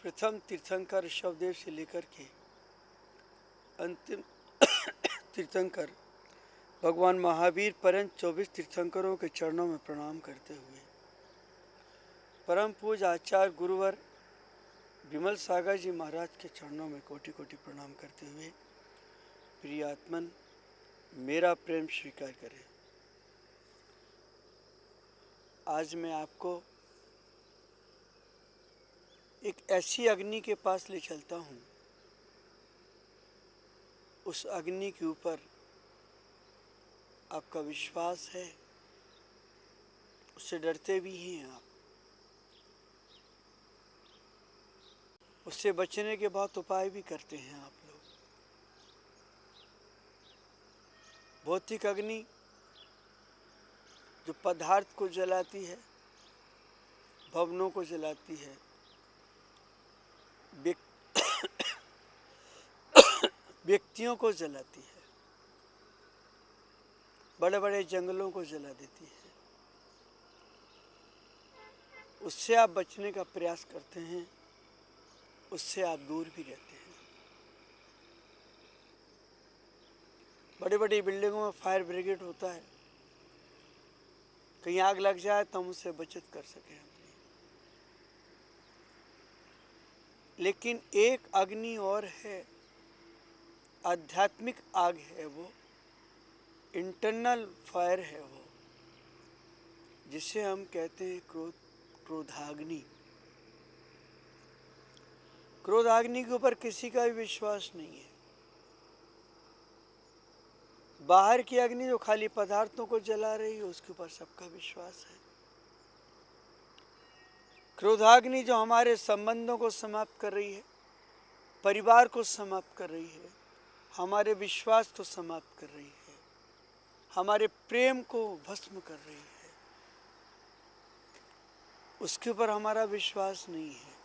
प्रथम तीर्थंकर ऋषभदेव से लेकर के अंतिम तीर्थंकर भगवान महावीर पर्यंत 24 तीर्थंकरों के चरणों में प्रणाम करते हुए परम पूज्य आचार्य गुरुवर विमल सागर जी महाराज के चरणों में कोटि कोटि प्रणाम करते हुए प्रिय आत्मन मेरा प्रेम स्वीकार करें। आज मैं आपको एक ऐसी अग्नि के पास ले चलता हूँ, उस अग्नि के ऊपर आपका विश्वास है, उससे डरते भी हैं आप, उससे बचने के बहुत उपाय भी करते हैं आप लोग। भौतिक अग्नि जो पदार्थ को जलाती है, भवनों को जलाती है, व्यक्तियों को जलाती है, बड़े बड़े जंगलों को जला देती है, उससे आप बचने का प्रयास करते हैं, उससे आप दूर भी रहते हैं। बड़ी बड़ी बिल्डिंगों में फायर ब्रिगेड होता है, कहीं आग लग जाए तो हम उससे बचत कर सकें अपनी। लेकिन एक अग्नि और है, आध्यात्मिक आग है, वो इंटरनल फायर है, वो जिसे हम कहते हैं क्रोधाग्नि। क्रोधाग्नि के ऊपर किसी का भी विश्वास नहीं है। बाहर की अग्नि जो खाली पदार्थों को जला रही है, उसके ऊपर सबका विश्वास है। क्रोधाग्नि जो हमारे संबंधों को समाप्त कर रही है, परिवार को समाप्त कर रही है, हमारे विश्वास को समाप्त कर रही है, हमारे प्रेम को भस्म कर रही है, उसके ऊपर हमारा विश्वास नहीं है।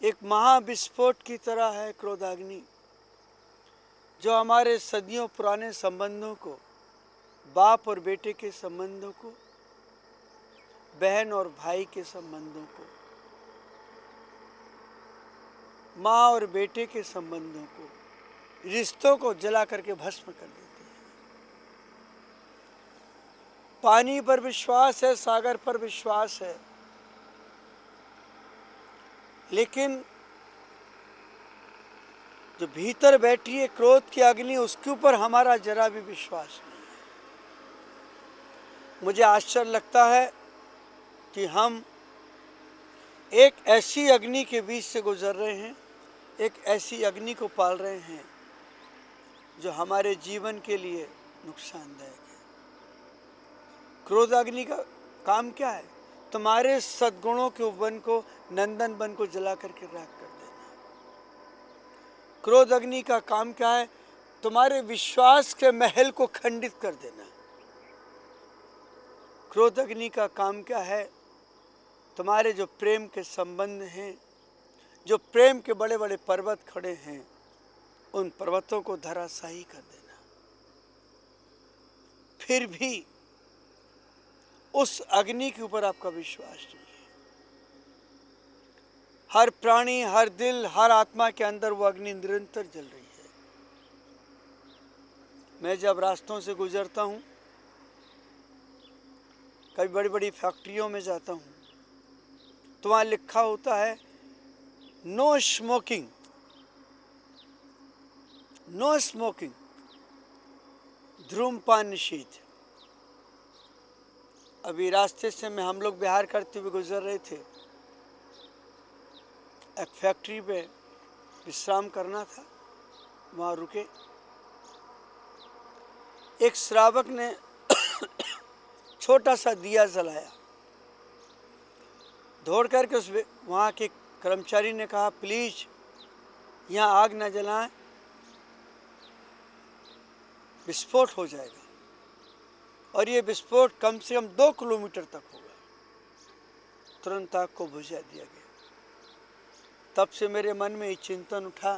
एक महाविस्फोट की तरह है क्रोधाग्नि, जो हमारे सदियों पुराने संबंधों को, बाप और बेटे के संबंधों को, बहन और भाई के संबंधों को, माँ और बेटे के संबंधों को, रिश्तों को जला करके भस्म कर देते हैं। पानी पर विश्वास है, सागर पर विश्वास है, लेकिन जो भीतर बैठी है क्रोध की अग्नि, उसके ऊपर हमारा जरा भी विश्वास नहीं है। मुझे आश्चर्य लगता है कि हम एक ऐसी अग्नि के बीच से गुजर रहे हैं, एक ऐसी अग्नि को पाल रहे हैं जो हमारे जीवन के लिए नुकसानदायक है। क्रोध अग्नि का काम क्या है? तुम्हारे सद्गुणों के वन को, नंदन वन को जला करके राख कर देना। क्रोध अग्नि का काम क्या है? तुम्हारे विश्वास के महल को खंडित कर देना। क्रोध अग्नि का काम क्या है? तुम्हारे जो प्रेम के संबंध हैं, जो प्रेम के बड़े बड़े पर्वत खड़े हैं, उन पर्वतों को धराशायी कर देना। फिर भी उस अग्नि के ऊपर आपका विश्वास नहीं है। हर प्राणी, हर दिल, हर आत्मा के अंदर वो अग्नि निरंतर जल रही है। मैं जब रास्तों से गुजरता हूँ, कभी बड़ी बड़ी फैक्ट्रियों में जाता हूँ, तो वहाँ लिखा होता है नो स्मोकिंग, नो स्मोकिंग, धूम्रपान निषेध। अभी रास्ते से हम लोग बिहार करते हुए गुजर रहे थे, एक फैक्ट्री पे विश्राम करना था, वहाँ रुके। एक श्रावक ने छोटा सा दिया जलाया, दौड़ करके उस वहाँ के कर्मचारी ने कहा प्लीज यहाँ आग न जलाएं, विस्फोट हो जाएगा। और ये विस्फोट कम से कम 2 किलोमीटर तक होगा। तुरंत आग को बुझा दिया गया। तब से मेरे मन में ये चिंतन उठा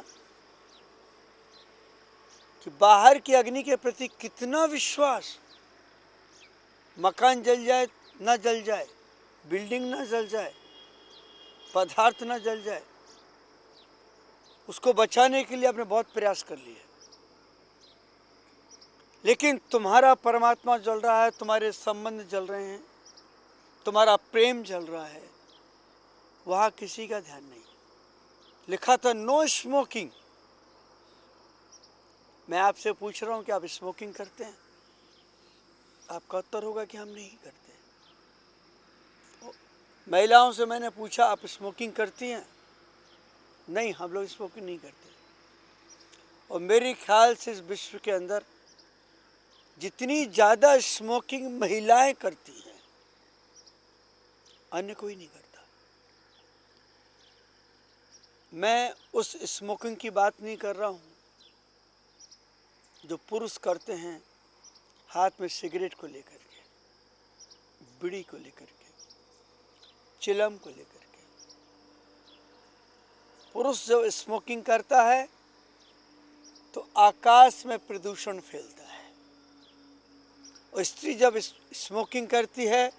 कि बाहर की अग्नि के प्रति कितना विश्वास। मकान जल जाए न जल जाए, बिल्डिंग न जल जाए, पदार्थ न जल जाए, उसको बचाने के लिए आपने बहुत प्रयास कर लिए, लेकिन तुम्हारा परमात्मा जल रहा है, तुम्हारे संबंध जल रहे हैं, तुम्हारा प्रेम जल रहा है, वहाँ किसी का ध्यान नहीं। लिखा था नो स्मोकिंग। मैं आपसे पूछ रहा हूँ कि आप स्मोकिंग करते हैं? आपका उत्तर होगा कि हम नहीं करते। महिलाओं से मैंने पूछा आप स्मोकिंग करती हैं? नहीं, हम लोग स्मोकिंग नहीं करते। और मेरे ख्याल से इस विश्व के अंदर जितनी ज़्यादा स्मोकिंग महिलाएं करती हैं, अन्य कोई नहीं करता। मैं उस स्मोकिंग की बात नहीं कर रहा हूँ जो पुरुष करते हैं, हाथ में सिगरेट को लेकर के, बीड़ी को लेकर के, चिलम को लेकर के। पुरुष जब स्मोकिंग करता है तो आकाश में प्रदूषण फैलता है, और स्त्री जब स्मोकिंग करती है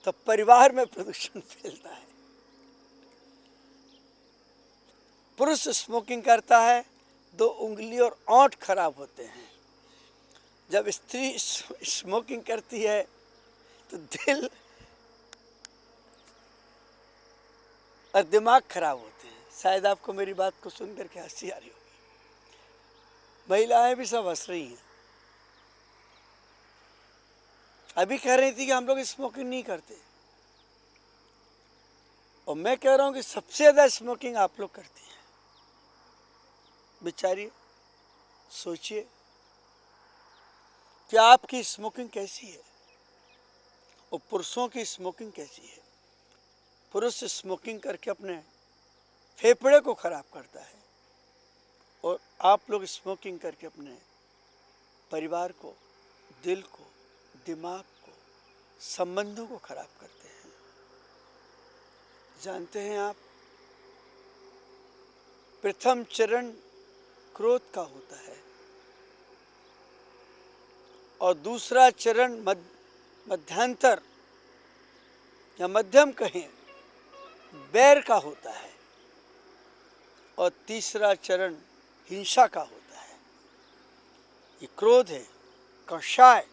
तो परिवार में प्रदूषण फैलता है। पुरुष स्मोकिंग करता है, 2 उंगली और ओंठ खराब होते हैं। जब स्त्री स्मोकिंग करती है तो दिल और दिमाग खराब होते हैं। शायद आपको मेरी बात को सुनकर के हंसी आ रही होगी। महिलाएं भी सब हंस रही हैं। अभी कह रही थी कि हम लोग स्मोकिंग नहीं करते, और मैं कह रहा हूं कि सबसे ज्यादा स्मोकिंग आप लोग करती हैं। बिचारिए, सोचिए कि आपकी स्मोकिंग कैसी है और पुरुषों की स्मोकिंग कैसी है। पुरुष स्मोकिंग करके अपने फेफड़े को खराब करता है, और आप लोग स्मोकिंग करके अपने परिवार को, दिल को, दिमाग को, संबंधों को खराब करते हैं। जानते हैं आप, प्रथम चरण क्रोध का होता है और दूसरा चरण मध्यांतर या मध्यम कहें बैर का होता है, और तीसरा चरण हिंसा का होता है। ये क्रोध है, कषाय,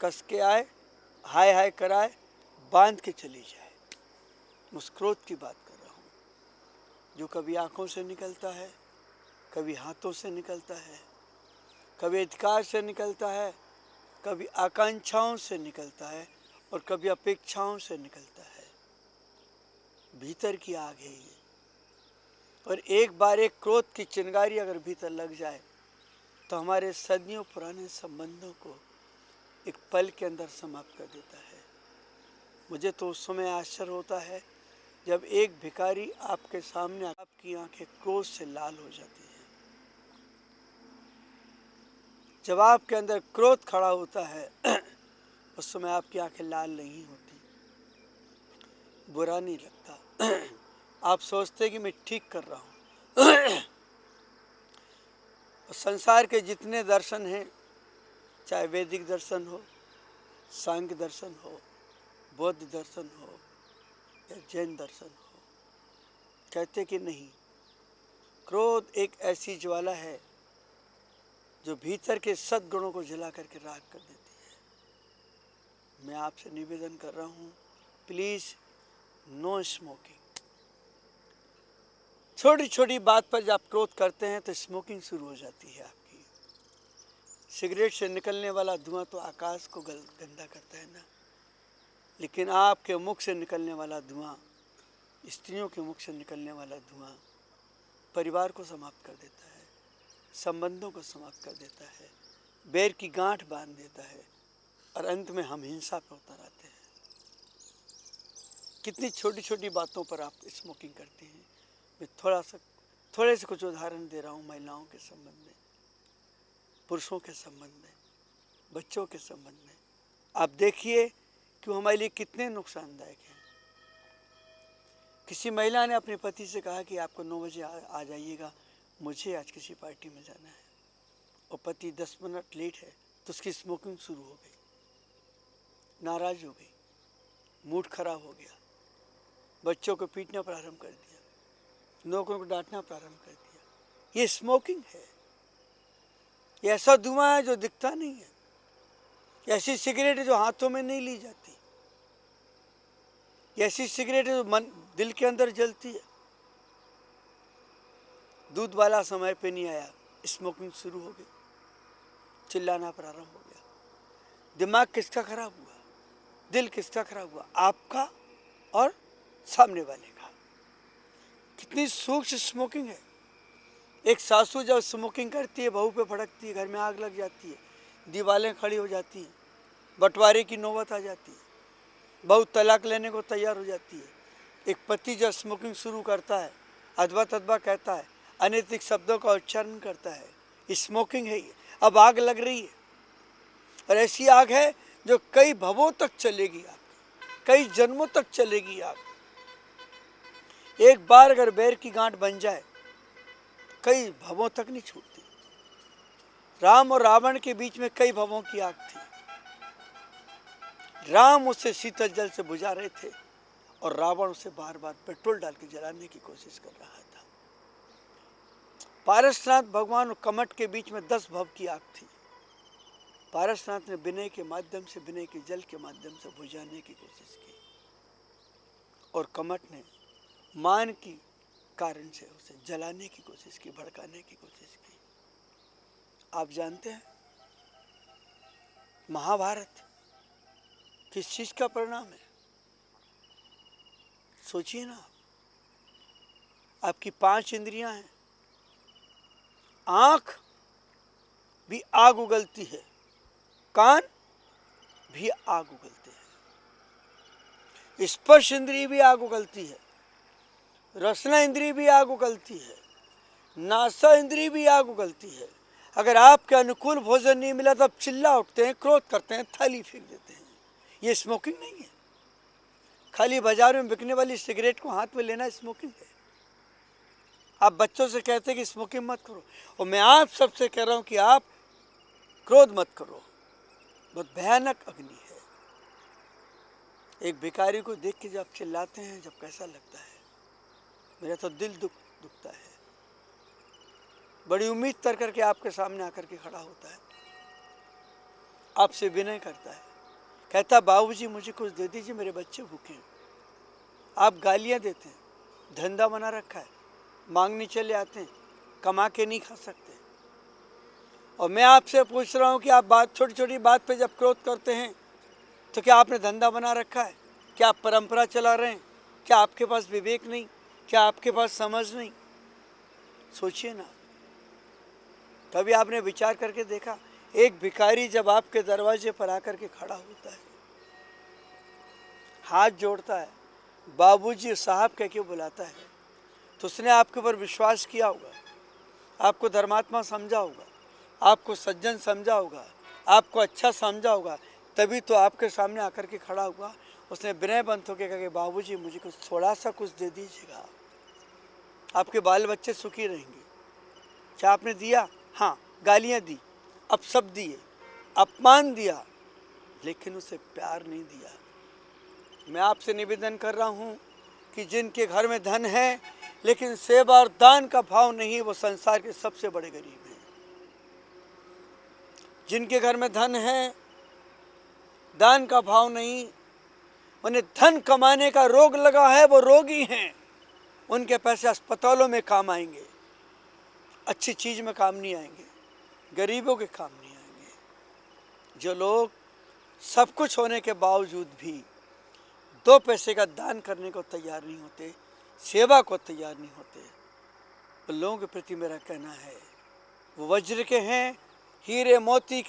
कस के आए, हाय हाय कराए, बांध के चली जाए। उस क्रोध की बात कर रहा हूँ जो कभी आंखों से निकलता है, कभी हाथों से निकलता है, कभी अधिकार से निकलता है, कभी आकांक्षाओं से निकलता है, और कभी अपेक्षाओं से निकलता है। भीतर की आग है ये, और एक बार एक क्रोध की चिंगारी अगर भीतर लग जाए तो हमारे सदियों पुराने संबंधों को एक पल के अंदर समाप्त कर देता है। मुझे तो उस समय आश्चर्य होता है जब एक भिखारी आपके सामने, आपकी आंखें क्रोध से लाल हो जाती हैं। जब आपके अंदर क्रोध खड़ा होता है उस समय आपकी आंखें लाल नहीं होती, बुरा नहीं लगता। आप सोचते कि मैं ठीक कर रहा हूँ। संसार के जितने दर्शन हैं, चाहे वैदिक दर्शन हो, सांख्य दर्शन हो, बौद्ध दर्शन हो या जैन दर्शन हो, कहते कि नहीं, क्रोध एक ऐसी ज्वाला है जो भीतर के सद्गुणों को जला करके राख कर देती है। मैं आपसे निवेदन कर रहा हूँ, प्लीज नो स्मोकिंग। छोटी छोटी बात पर जब आप क्रोध करते हैं तो स्मोकिंग शुरू हो जाती है आपकी। सिगरेट से निकलने वाला धुआं तो आकाश को गंदा करता है ना, लेकिन आपके मुख से निकलने वाला धुआं, स्त्रियों के मुख से निकलने वाला धुआं परिवार को समाप्त कर देता है, संबंधों को समाप्त कर देता है, बैर की गांठ बांध देता है, और अंत में हम हिंसा पर उतर आते हैं। कितनी छोटी छोटी बातों पर आप स्मोकिंग करते हैं। मैं थोड़े से कुछ उदाहरण दे रहा हूँ। महिलाओं के संबंध में, पुरुषों के संबंध में, बच्चों के संबंध में आप देखिए कि वो हमारे लिए कितने नुकसानदायक हैं। किसी महिला ने अपने पति से कहा कि आपको 9 बजे आ जाइएगा, मुझे आज किसी पार्टी में जाना है, और पति 10 मिनट लेट है तो उसकी स्मोकिंग शुरू हो गई, नाराज हो गई। मूड खराब हो गया, बच्चों को पीटना प्रारंभ कर दिया, नौकरों को डांटना प्रारंभ कर दिया। ये स्मोकिंग है। ये ऐसा धुआं है जो दिखता नहीं है, ऐसी सिगरेट है जो हाथों में नहीं ली जाती, ऐसी सिगरेट है जो मन दिल के अंदर जलती है। दूध वाला समय पे नहीं आया, स्मोकिंग शुरू हो गई, चिल्लाना प्रारंभ हो गया। दिमाग किसका खराब हुआ? दिल किसका खराब हुआ? आपका और सामने वाले का। कितनी सूक्ष्म स्मोकिंग है। एक सासू जब स्मोकिंग करती है, बहू पे भड़कती है, घर में आग लग जाती है, दीवारें खड़ी हो जाती हैं, बंटवारे की नौबत आ जाती है, बहू तलाक लेने को तैयार हो जाती है। एक पति जब स्मोकिंग शुरू करता है, अदबा तदबा कहता है, अनैतिक शब्दों का उच्चारण करता है, स्मोकिंग है ये। अब आग लग रही है, और ऐसी आग है जो कई भवों तक चलेगी, आपकी कई जन्मों तक चलेगी आग। एक बार अगर बैर की गांठ बन जाए, कई भवों तक नहीं छूटती। राम और रावण के बीच में कई भवों की आग थी। राम उसे शीतल जल से बुझा रहे थे और रावण उसे बार बार पेट्रोल डाल के जलाने की कोशिश कर रहा था। पारसनाथ भगवान और कमट के बीच में 10 भव की आग थी। पारसनाथ ने विनय के माध्यम से, विनय के जल के माध्यम से बुझाने की कोशिश की, और कमट ने मान की कारण से उसे जलाने की कोशिश की, भड़काने की कोशिश की। आप जानते हैं महाभारत किस चीज का परिणाम है? सोचिए ना। आपकी 5 इंद्रियां हैं, आंख भी आग उगलती है, कान भी आग उगलते हैं, स्पर्श इंद्रिय भी आग उगलती है, रसना इंद्रिय भी आग उगलती है, नासा इंद्रिय भी आग उगलती है। अगर आपके अनुकूल भोजन नहीं मिला तो आप चिल्ला उठते हैं, क्रोध करते हैं, थाली फेंक देते हैं। ये स्मोकिंग नहीं है। खाली बाजार में बिकने वाली सिगरेट को हाथ में लेना स्मोकिंग है। आप बच्चों से कहते हैं कि स्मोकिंग मत करो, और मैं आप सबसे कह रहा हूं कि आप क्रोध मत करो। बहुत भयानक अग्नि है। एक भिखारी को देख के जब चिल्लाते हैं, जब कैसा लगता है, मेरा तो दिल दुखता है। बड़ी उम्मीद करके आपके सामने आकर के खड़ा होता है, आपसे विनय करता है, कहता बाबूजी मुझे कुछ दे दीजिए, मेरे बच्चे भूखे हैं। आप गालियां देते हैं, धंधा बना रखा है, मांगने चले आते हैं, कमा के नहीं खा सकते। और मैं आपसे पूछ रहा हूं कि आप छोटी छोटी बात पे जब क्रोध करते हैं तो क्या आपने धंधा बना रखा है? क्या आप परंपरा चला रहे हैं? क्या आपके पास विवेक नहीं? क्या आपके पास समझ नहीं? सोचिए ना। कभी आपने विचार करके देखा, एक भिखारी जब आपके दरवाजे पर आकर के खड़ा होता है, हाथ जोड़ता है, बाबूजी साहब कह के बुलाता है, तो उसने आपके ऊपर विश्वास किया होगा, आपको धर्मात्मा समझा होगा, आपको सज्जन समझा होगा, आपको अच्छा समझा होगा, तभी तो आपके सामने आकर के खड़ा हुआ। उसने विनय बंद होकर कहा कि बाबूजी मुझे कुछ थोड़ा सा कुछ दे दीजिएगा, आपके बाल बच्चे सुखी रहेंगे। क्या आपने दिया? हाँ, गालियाँ दी, अपशब्द दिए, अपमान दिया, लेकिन उसे प्यार नहीं दिया। मैं आपसे निवेदन कर रहा हूँ कि जिनके घर में धन है लेकिन सेवा और दान का भाव नहीं, वो संसार के सबसे बड़े गरीब हैं। जिनके घर में धन है, दान का भाव नहीं, उन्हें धन कमाने का रोग लगा है, वो रोगी हैं। उनके पैसे अस्पतालों में काम आएंगे, अच्छी चीज में काम नहीं आएंगे, गरीबों के काम नहीं आएंगे। जो लोग सब कुछ होने के बावजूद भी 2 पैसे का दान करने को तैयार नहीं होते, सेवा को तैयार नहीं होते, उन लोगों के प्रति मेरा कहना है, वो वज्र के हैं, हीरे मोती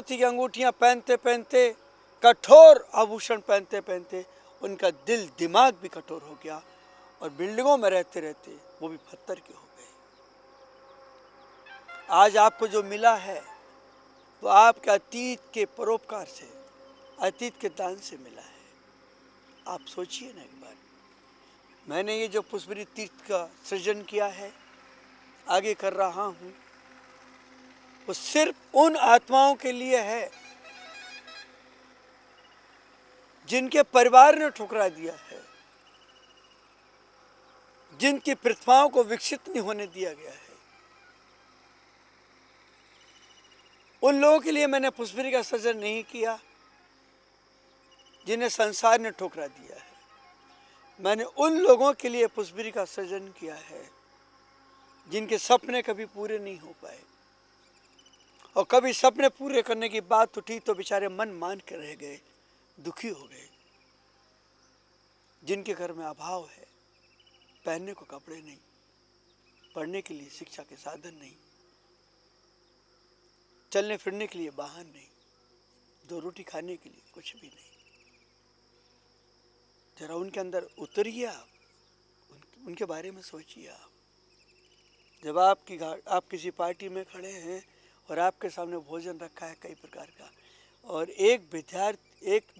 की अंगूठियां पहनते पहनते, कठोर आभूषण पहनते पहनते उनका दिल दिमाग भी कठोर हो गया, और बिल्डिंगों में रहते रहते वो भी पत्थर के हो गए। आज आपको जो मिला है वो आपके अतीत के परोपकार से, अतीत के दान से मिला है। आप सोचिए ना एक बार, मैंने ये जो पुष्पगिरी तीर्थ का सृजन किया है, आगे कर रहा हूँ, वो सिर्फ उन आत्माओं के लिए है जिनके परिवार ने ठुकरा दिया है, जिनकी प्रतिभाओं को विकसित नहीं होने दिया गया है, उन लोगों के लिए मैंने पुष्पगिरी का सृजन नहीं किया जिन्हें संसार ने ठुकरा दिया है। मैंने उन लोगों के लिए पुष्पगिरी का सृजन किया है जिनके सपने कभी पूरे नहीं हो पाए, और कभी सपने पूरे करने की बात उठी तो बेचारे मन मान के रह गए, दुखी हो गए। जिनके घर में अभाव है, पहनने को कपड़े नहीं, पढ़ने के लिए शिक्षा के साधन नहीं, चलने फिरने के लिए वाहन नहीं, दो रोटी खाने के लिए कुछ भी नहीं। जरा उनके अंदर उतरिए आप, उनके बारे में सोचिए आप। जब आप किसी पार्टी में खड़े हैं और आपके सामने भोजन रखा है कई प्रकार का, और एक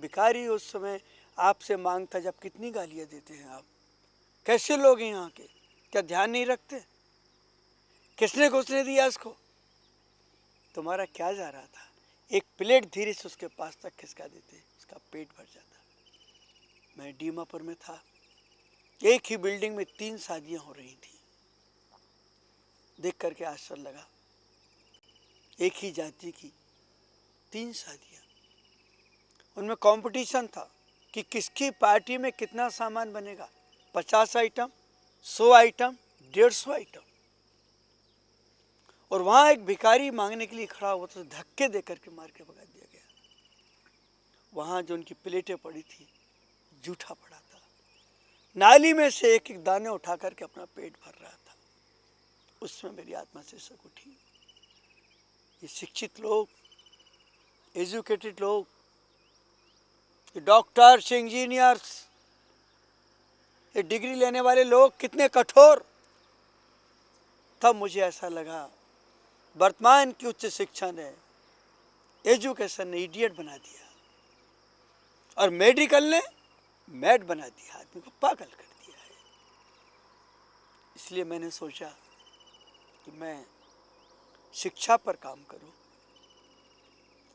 भिखारी उस समय आपसे मांगता, जब कितनी गालियां देते हैं आप। कैसे लोग हैं यहाँ के, क्या ध्यान नहीं रखते? किसने घुसने दिया इसको? तुम्हारा क्या जा रहा था? एक प्लेट धीरे से उसके पास तक खिसका देते, उसका पेट भर जाता। मैं दीमापुर में था, एक ही बिल्डिंग में 3 शादियां हो रही थी। देख करके आश्चर्य लगा, एक ही जाति की 3 शादियां। उनमें कंपटीशन था कि किसकी पार्टी में कितना सामान बनेगा, 50 आइटम, 100 आइटम, 150 आइटम। और वहां एक भिखारी मांगने के लिए खड़ा हुआ तो धक्के देकर के मार के भगा दिया गया। वहां जो उनकी प्लेटें पड़ी थी, जूठा पड़ा था, नाली में से एक एक दाने उठा करके अपना पेट भर रहा था। उसमें मेरी आत्मा से सक उठी। ये शिक्षित लोग, एजुकेटेड लोग, ये डॉक्टर्स, इंजीनियर्स, ये डिग्री लेने वाले लोग कितने कठोर। तब मुझे ऐसा लगा, वर्तमान की उच्च शिक्षा ने, एजुकेशन ने इडियट बना दिया, और मेडिकल ने मैड बना दिया, आदमी को पागल कर दिया है। इसलिए मैंने सोचा कि मैं शिक्षा पर काम करूं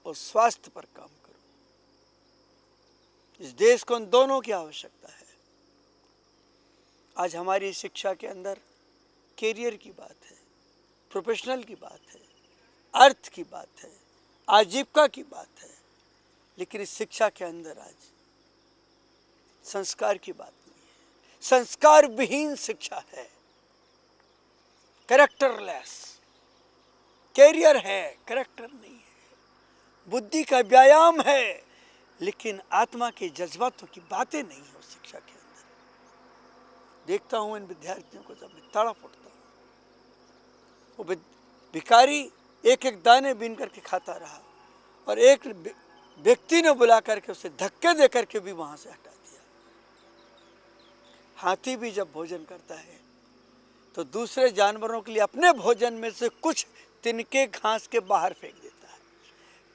और स्वास्थ्य पर काम करूं। इस देश को उन दोनों की आवश्यकता है। आज हमारी शिक्षा के अंदर कैरियर की बात है, प्रोफेशनल की बात है, अर्थ की बात है, आजीविका की बात है, लेकिन इस शिक्षा के अंदर आज संस्कार की बात नहीं है। संस्कार विहीन शिक्षा है, कैरेक्टरलेस। कैरियर है, कैरेक्टर नहीं है। बुद्धि का व्यायाम है, लेकिन आत्मा के जज्बातों की बातें नहीं है उस शिक्षा के अंदर। देखता हूं इन विद्यार्थियों को, जब मैं तड़प उठता हूं। वो भिखारी एक एक दाने बीन करके खाता रहा, और एक व्यक्ति ने बुला करके उसे धक्के दे करके भी वहां से हटा दिया। हाथी भी जब भोजन करता है तो दूसरे जानवरों के लिए अपने भोजन में से कुछ तिनके घास के बाहर फेंक देता है।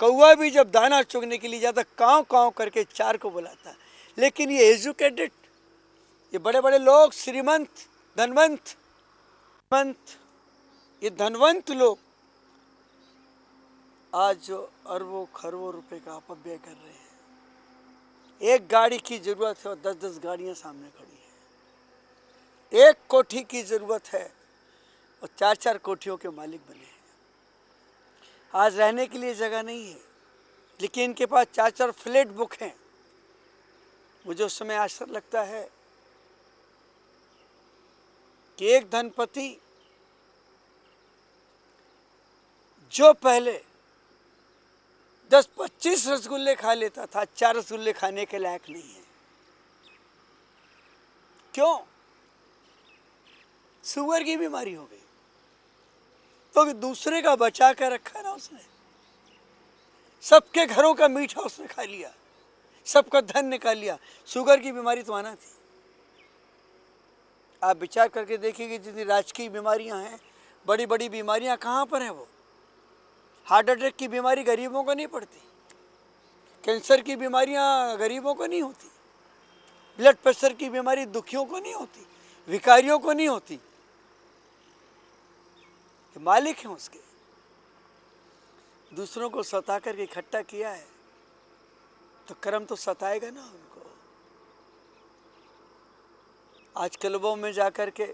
कौवा भी जब दाना चुगने के लिए जाता, कांव कांव करके 4 को बुलाता है। लेकिन ये एजुकेटेड, ये बड़े बड़े लोग, श्रीमंत, धनवंत, ये धनवंत लोग आज जो अरबों खरबों रुपए का अपव्यय कर रहे हैं। एक गाड़ी की जरूरत है और 10-10 गाड़ियां सामने खड़ी हैं। एक कोठी की जरूरत है और 4-4 कोठियों के मालिक बने हैं। आज रहने के लिए जगह नहीं है, लेकिन इनके पास 4-4 फ्लैट बुक हैं। मुझे उस समय आश्चर्य लगता है कि एक धनपति जो पहले 10-25 रसगुल्ले खा लेता था, 4 रसगुल्ले खाने के लायक नहीं है। क्यों? शुगर की बीमारी हो गई, तो दूसरे का बचा कर रखा ना उसने। सबके घरों का मीठा उसने खा लिया, सबका धन निकाल लिया। शुगर की बीमारी तो आना थी। आप विचार करके देखिए, जितनी राजकीय बीमारियां हैं, बड़ी बड़ी बीमारियां कहाँ पर हैं वो। हार्ट अटैक की बीमारी गरीबों को नहीं पड़ती, कैंसर की बीमारियां गरीबों को नहीं होती, ब्लड प्रेशर की बीमारी दुखियों को नहीं होती, भिखारियों को नहीं होती। मालिक हैं उसके, दूसरों को सता करके इकट्ठा किया है। तो कर्म तो सताएगा ना उनको। आज क्लबों में जाकर के,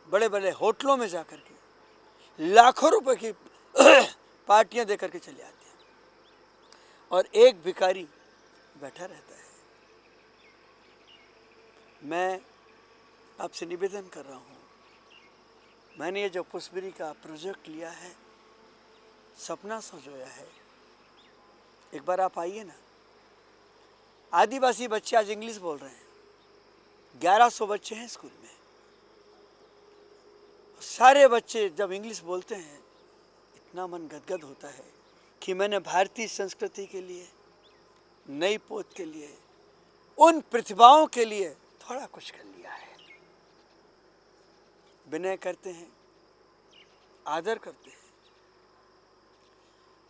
बड़े बड़े होटलों में जाकर के लाखों रुपए की पार्टियां देकर के चले आते हैं और एक भिखारी बैठा रहता है। मैं आपसे निवेदन कर रहा हूं, मैंने ये जो पुष्पगिरी का प्रोजेक्ट लिया है, सपना संजोया है, एक बार आप आइए ना। आदिवासी बच्चे आज इंग्लिश बोल रहे हैं, 1100 बच्चे हैं स्कूल में। सारे बच्चे जब इंग्लिश बोलते हैं, इतना मन गदगद होता है कि मैंने भारतीय संस्कृति के लिए, नई पोत के लिए, उन प्रतिभाओं के लिए थोड़ा कुछ कर लिया है। विनय करते हैं, आदर करते हैं,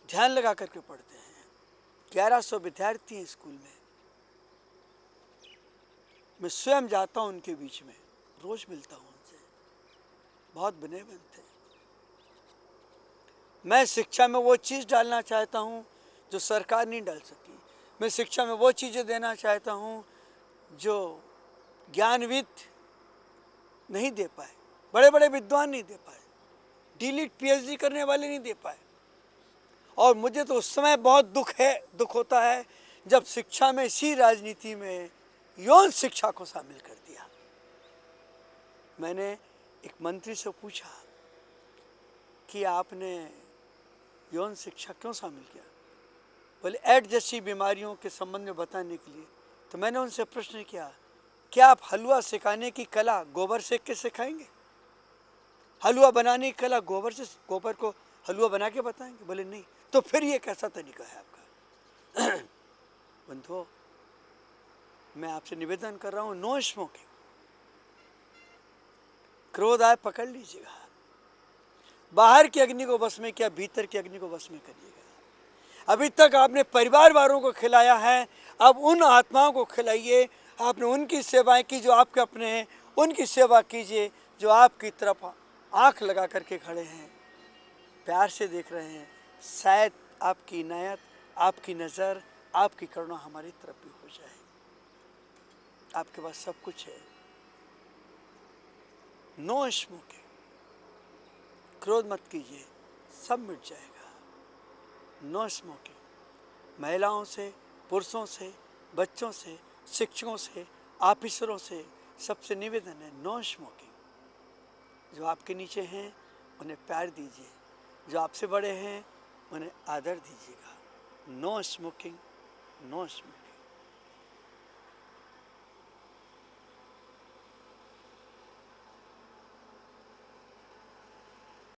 ध्यान लगा करके पढ़ते हैं। 1100 विद्यार्थी हैं स्कूल में। मैं स्वयं जाता हूं उनके बीच में, रोज मिलता हूं उनसे, बहुत विनयवंत है। मैं शिक्षा में वो चीज़ डालना चाहता हूं जो सरकार नहीं डाल सकी। मैं शिक्षा में वो चीज़ें देना चाहता हूं जो ज्ञानविद नहीं दे पाए, बड़े बड़े विद्वान नहीं दे पाए, डीलिट पीएचडी करने वाले नहीं दे पाए। और मुझे तो उस समय बहुत दुख होता है जब शिक्षा में, इसी राजनीति में यौन शिक्षा को शामिल कर दिया। मैंने एक मंत्री से पूछा कि आपने यौन शिक्षा क्यों शामिल किया? बोले एड्स जैसी बीमारियों के संबंध में बताने के लिए। तो मैंने उनसे प्रश्न किया, क्या आप हलवा सिखाने की कला गोबर सेक के सिखाएंगे? हलवा बनाने की कला गोबर को हलवा बना के बताएंगे? बोले नहीं। तो फिर ये कैसा तरीका है आपका? बंधुओं, मैं आपसे निवेदन कर रहा हूं, नो स्मोकिंग। क्रोध आए पकड़ लीजिएगा। बाहर की अग्नि को वश में किया, भीतर की अग्नि को वश में करिएगा। अभी तक आपने परिवार वालों को खिलाया है, अब उन आत्माओं को खिलाइए। आपने उनकी सेवाएं की जो आपके अपने हैं, उनकी सेवा कीजिए जो आपकी तरफ आंख लगा करके खड़े हैं, प्यार से देख रहे हैं। शायद आपकी इनायत, आपकी नज़र, आपकी करुणा हमारी तरफ भी हो जाए। आपके पास सब कुछ है। नो स्मोकिंग, क्रोध मत कीजिए, सब मिट जाएगा। No smoking. महिलाओं से, पुरुषों से, बच्चों से, शिक्षकों से, ऑफिसरों से सबसे निवेदन है, नो स्मोकिंग। जो आपके नीचे हैं उन्हें प्यार दीजिए, जो आपसे बड़े हैं उन्हें आदर दीजिएगा। No smoking, no smoking.